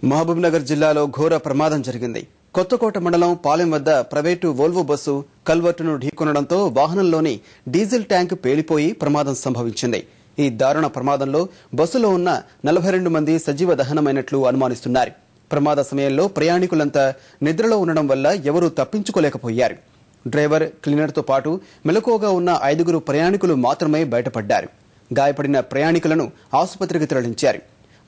మహబూబ్నగర్ జిల్లాలో ఘోర ప్రమాదం జరిగింది. కొత్తకోట మండలం పాలెం వద్ద ప్రైవేటు వోల్వో బస్సు కల్వర్టును ఢీకొనడంతో వాహనంలోని డీజిల్ ట్యాంక్ పేలిపోయి ప్రమాదం సంభవించింది. ఈ దారుణ ప్రమాదంలో బస్సులో ఉన్న 42 మంది సజీవ దహనమైనట్లు అనుమానిస్తున్నారు. ప్రమాద సమయంలో ప్రయాణికులంతా నిద్రలో ఉండడం వల్ల ఎవరూ తప్పించుకోలేకపోయారు. డ్రైవర్, క్లీనర్తో పాటు మెలకువగా ఉన్న 5 ప్రయాణికులు మాత్రమే బయటపడ్డారు. గాయపడిన ప్రయాణికులను ఆసుపత్రికి తరలించారు.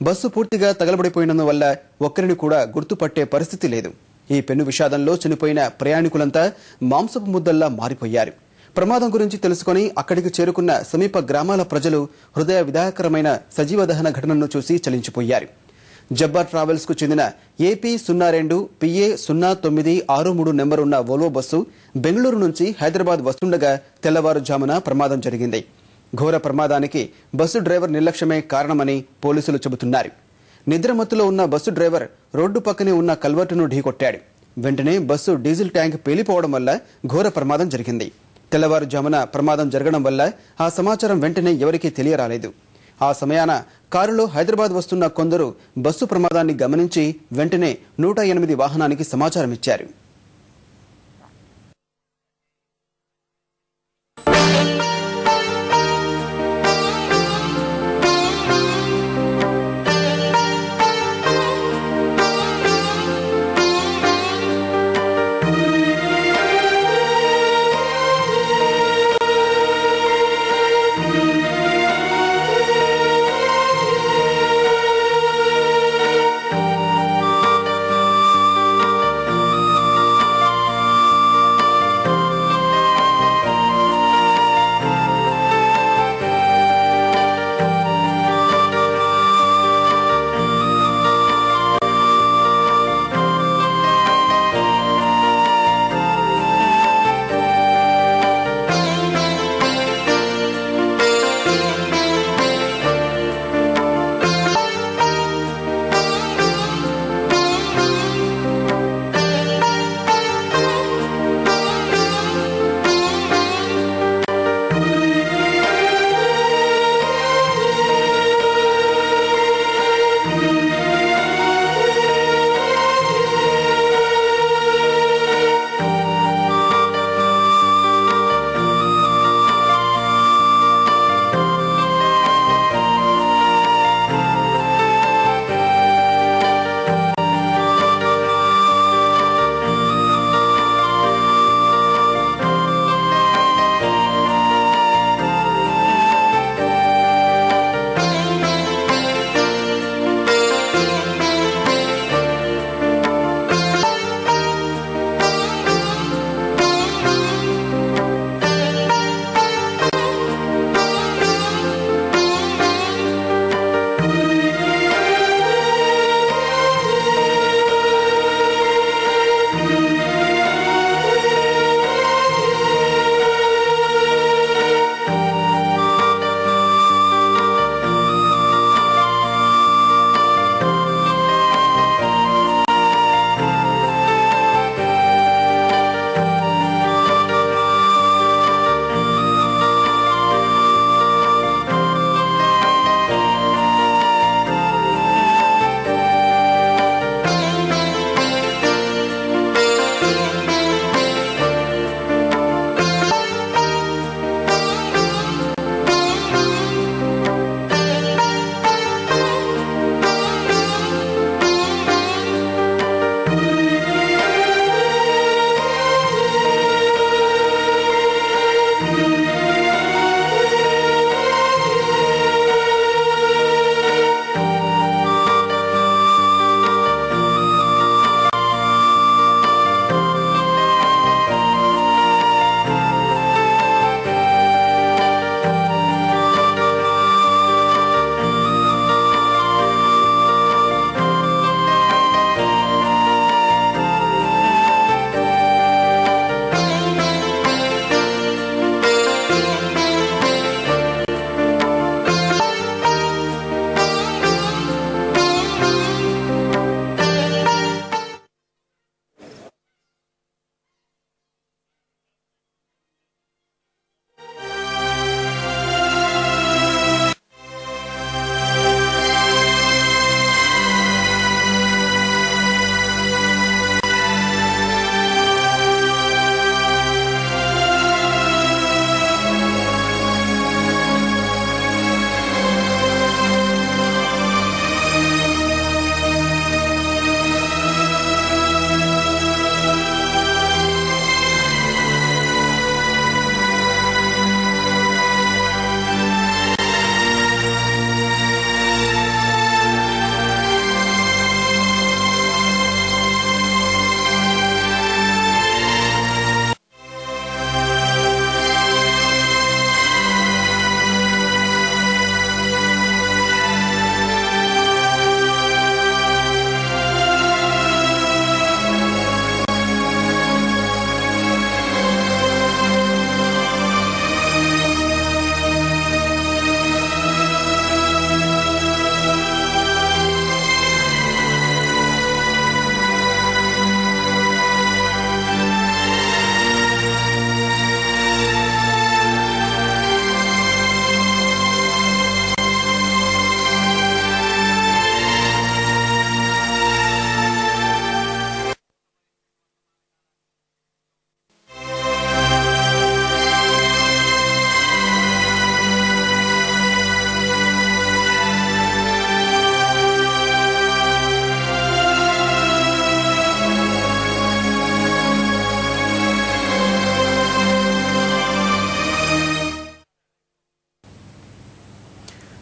బస్సు పూర్తిగా తగలబడిపోయినందువల్ల ఒక్కరిని కూడా గుర్తుపట్టే పరిస్థితి లేదు. ఈ పెను విషాదంలో చనిపోయిన ప్రయాణికులంతా మాంసపు ముద్దల్లా మారిపోయారు. ప్రమాదం గురించి తెలుసుకుని అక్కడికి చేరుకున్న సమీప గ్రామాల ప్రజలు హృదయ విదాయకరమైన సజీవ దహన ఘటనను చూసి చలించిపోయారు. జబ్బార్ ట్రావెల్స్ కు చెందిన ఏపీ 02 PA 0963 నెంబరున్న వోల్వో బస్సు బెంగళూరు నుంచి హైదరాబాద్ వస్తుండగా తెల్లవారుజామున ప్రమాదం జరిగింది. ఘోర ప్రమాదానికి బస్సు డ్రైవర్ నిర్లక్ష్యమే కారణమని పోలీసులు చెబుతున్నారు. నిద్రమత్తులో ఉన్న బస్సు డ్రైవర్ రోడ్డు పక్కనే ఉన్న కల్వర్టును ఢీకొట్టాడు. వెంటనే బస్సు డీజిల్ ట్యాంక్ పేలిపోవడం వల్ల ఘోర ప్రమాదం జరిగింది. తెల్లవారుజామున ప్రమాదం జరగడం వల్ల ఆ సమాచారం వెంటనే ఎవరికీ తెలియరాలేదు. ఆ సమయాన కారులో హైదరాబాద్ వస్తున్న కొందరు బస్సు ప్రమాదాన్ని గమనించి వెంటనే 108 వాహనానికి సమాచారం ఇచ్చారు.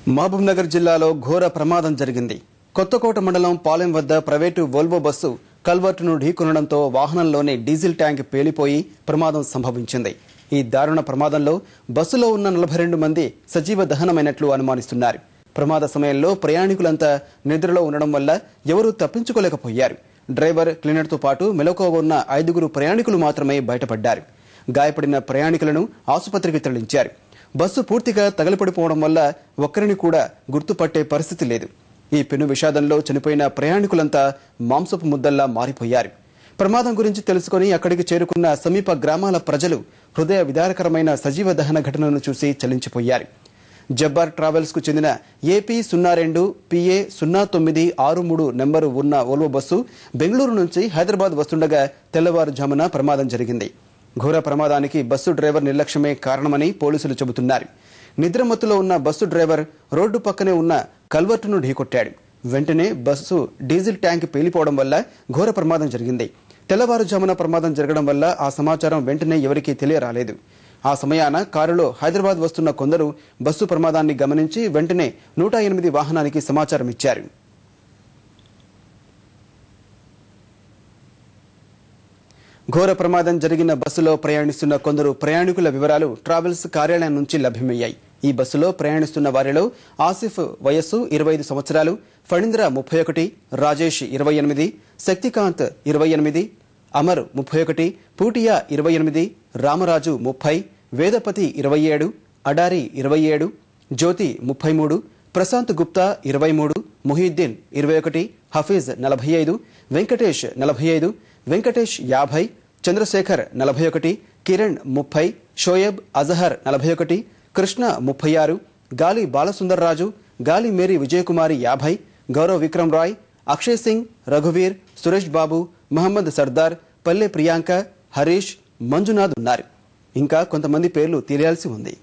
మహబూబ్ నగర్ జిల్లాలో ఘోర ప్రమాదం జరిగింది. కొత్తకోట మండలం పాలెం వద్ద ప్రైవేటు వోల్వో బస్సు కల్వర్టును ఢీకొనడంతో వాహనంలోని డీజిల్ ట్యాంక్ పేలిపోయి ప్రమాదం సంభవించింది. ఈ దారుణ ప్రమాదంలో బస్సులో ఉన్న 42 మంది సజీవ దహనమైనట్లు అనుమానిస్తున్నారు. ప్రమాద సమయంలో ప్రయాణికులంతా నిద్రలో ఉండడం వల్ల ఎవరూ తప్పించుకోలేకపోయారు. డ్రైవర్, క్లీనర్తో పాటు మెలకువగా ఉన్న 5 ప్రయాణికులు మాత్రమే బయటపడ్డారు. గాయపడిన ప్రయాణికులను ఆసుపత్రికి తరలించారు. బస్సు పూర్తిగా తగలపడిపోవడం వల్ల ఒక్కరిని కూడా గుర్తుపట్టే పరిస్థితి లేదు. ఈ పెను విషాదంలో చనిపోయిన ప్రయాణికులంతా మాంసపు ముద్దల్లా మారిపోయారు. ప్రమాదం గురించి తెలుసుకుని అక్కడికి చేరుకున్న సమీప గ్రామాల ప్రజలు హృదయ విదారకరమైన సజీవ దహన ఘటనను చూసి చలించిపోయారు. జబ్బార్ ట్రావెల్స్ కు చెందిన ఏపీ 02 PA 0963 నెంబరు ఉన్న వోల్వో బస్సు బెంగళూరు నుంచి హైదరాబాద్ వస్తుండగా తెల్లవారుజామున ప్రమాదం జరిగింది. ఘోర ప్రమాదానికి బస్సు డ్రైవర్ నిర్లక్ష్యమే కారణమని పోలీసులు చెబుతున్నారు. నిద్రమత్తులో ఉన్న బస్సు డ్రైవర్ రోడ్డు పక్కనే ఉన్న కల్వర్టును ఢీకొట్టాడు. వెంటనే బస్సు డీజిల్ ట్యాంక్ పేలిపోవడం వల్ల ఘోర ప్రమాదం జరిగింది. తెల్లవారుజామున ప్రమాదం జరగడం వల్ల ఆ సమాచారం వెంటనే ఎవరికీ తెలియరాలేదు. ఆ సమయాన కారులో హైదరాబాద్ వస్తున్న కొందరు బస్సు ప్రమాదాన్ని గమనించి వెంటనే 108 వాహనానికి సమాచారం ఇచ్చారు. ఘోర ప్రమాదం జరిగిన బస్సులో ప్రయాణిస్తున్న కొందరు ప్రయాణికుల వివరాలు ట్రావెల్స్ కార్యాలయం నుంచి లభ్యమయ్యాయి. ఈ బస్సులో ప్రయాణిస్తున్న వారిలో ఆసిఫ్ వయస్సు 25 సంవత్సరాలు, ఫణీంద్ర 31, రాజేష్ 28, శక్తికాంత్ 28, అమర్ 31, పూటియా 28, రామరాజు 30, వేదపతి 27, అడారి 27, జ్యోతి 33, ప్రశాంత్ గుప్తా 23, ముహీద్దీన్ 21, హఫీజ్ 45, వెంకటేష్ 45, వెంకటేష్ 50, చంద్రశేఖర్ 41, కిరణ్ 30, షోయబ్ అజహర్ 41, కృష్ణ 36, గాలి బాలసుందర్రాజు, గాలి మేరీ విజయకుమారి 50, గౌరవ్ విక్రమ్ రాయ్, అక్షయ్ సింగ్, రఘువీర్, సురేష్ బాబు, మహమ్మద్ సర్దార్, పల్లె ప్రియాంక, హరీష్, మంజునాథ్ ఉన్నారు. ఇంకా కొంతమంది పేర్లు తెలియాల్సి ఉంది.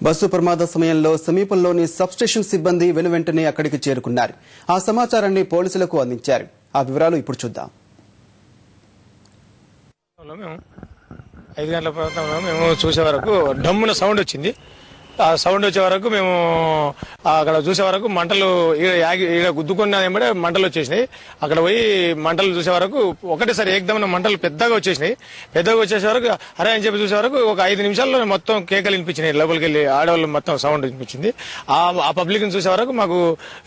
బస్సు ప్రమాద సమయంలో సమీపంలోని సబ్స్టేషన్ సిబ్బంది వెనువెంటనే అక్కడికి చేరుకున్నారు. ఆ సమాచారాన్ని పోలీసులకు అందించారు. ఆ వివరాలు ఇప్పుడు చూద్దాం. 5 గంటల ప్రాంతంలో మేము చూసే వరకు డమ్మున సౌండ్ వచ్చింది. ఆ సౌండ్ వచ్చే వరకు మేము అక్కడ చూసే వరకు మంటలు ఈడ గుద్దుకున్న వెంబడే మంటలు వచ్చేసినాయి. అక్కడ పోయి మంటలు చూసే వరకు ఒకటేసారి ఏకదమైన మంటలు పెద్దగా వచ్చేసినాయి. పెద్దగా వచ్చేసే వరకు అరే అని చెప్పి చూసే వరకు ఒక 5 నిమిషాల్లో మొత్తం కేకలు వినిపించినాయి. లోపలికి వెళ్ళి ఆడవాళ్ళు మొత్తం సౌండ్ వినిపించింది. ఆ పబ్లిక్ ని చూసే వరకు మాకు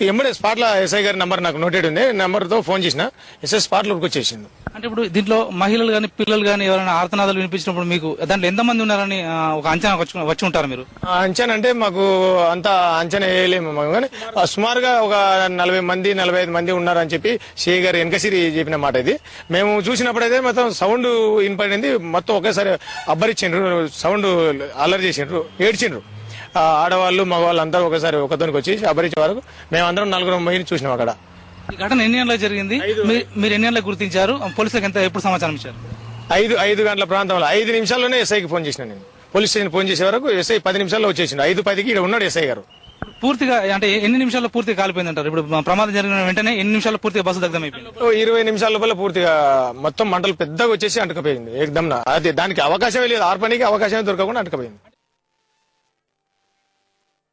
వెంబడే స్పాట్ లో ఎస్ఐ గారి నంబర్ నాకు నోటెడ్ ఉంది. నెంబర్ తో ఫోన్ చేసిన ఎస్ఐ స్పాట్ లోకి వచ్చేసింది. అంటే ఇప్పుడు దీంట్లో మహిళలు గాని పిల్లలు గాని ఎవరైనా ఆర్తనాదాలు వినిపించినప్పుడు మీకు దాంట్లో ఎంతమంది ఉన్నారని ఒక అంచనా వచ్చి ఉంటారు మీరు? అంచనా అంటే మాకు అంత అంచనా వేయలేము కానీ సుమారుగా ఒక 40 మంది 45 మంది ఉన్నారని చెప్పి సిఐ గారు వెనకసిరి చెప్పిన మాట ఇది. మేము చూసినప్పుడైతే మొత్తం సౌండ్ వినపడింది. మొత్తం ఒకేసారి అబ్బరిచ్చిండ్రు, సౌండ్ అల్లరి చేసిండ్రు, ఏడ్చిండ్రు. ఆడవాళ్ళు మగవాళ్ళు అందరూ ఒకసారి ఒకతోనికి వచ్చి అబ్బరించే వరకు మేమందరం 4 మందిని చూసినాం. అక్కడ ఈ ఘటన ఎన్ని గంటలకు జరిగింది? మీరు ఎన్ని గంటలకు గుర్తించారు? పోలీసులకు ఎప్పుడు సమాచారం ఇచ్చారు? 5 గంటల ప్రాంతంలో 5 నిమిషాల్లోనే ఎస్ఐకి ఫోన్ చేసిన నేను. పోలీస్ స్టేషన్ ఫోన్ చేసే వరకు ఎస్ఐ 10 నిమిషాల్లో వచ్చేసిండు. 5:10కి ఇక్కడ ఉన్నాడు ఎస్ఐ గారు. పూర్తిగా అంటే ఎన్ని నిమిషాల్లో పూర్తిగా కాలిపోయింది అంటారు? ఇప్పుడు ప్రమాదం జరిగిన వెంటనే ఎన్ని నిమిషాల్లో పూర్తిగా బస్సు దగ్ధమైపోయింది? 20 నిమిషాల లోపల పూర్తిగా మొత్తం మంటలు పెద్దగా వచ్చేసి అంటుకుపోయింది. ఏకదమ్న అది దానికి అవకాశమే లేదు, ఆర్పనికి అవకాశమే దొరకకుండా అంటుకుపోయింది.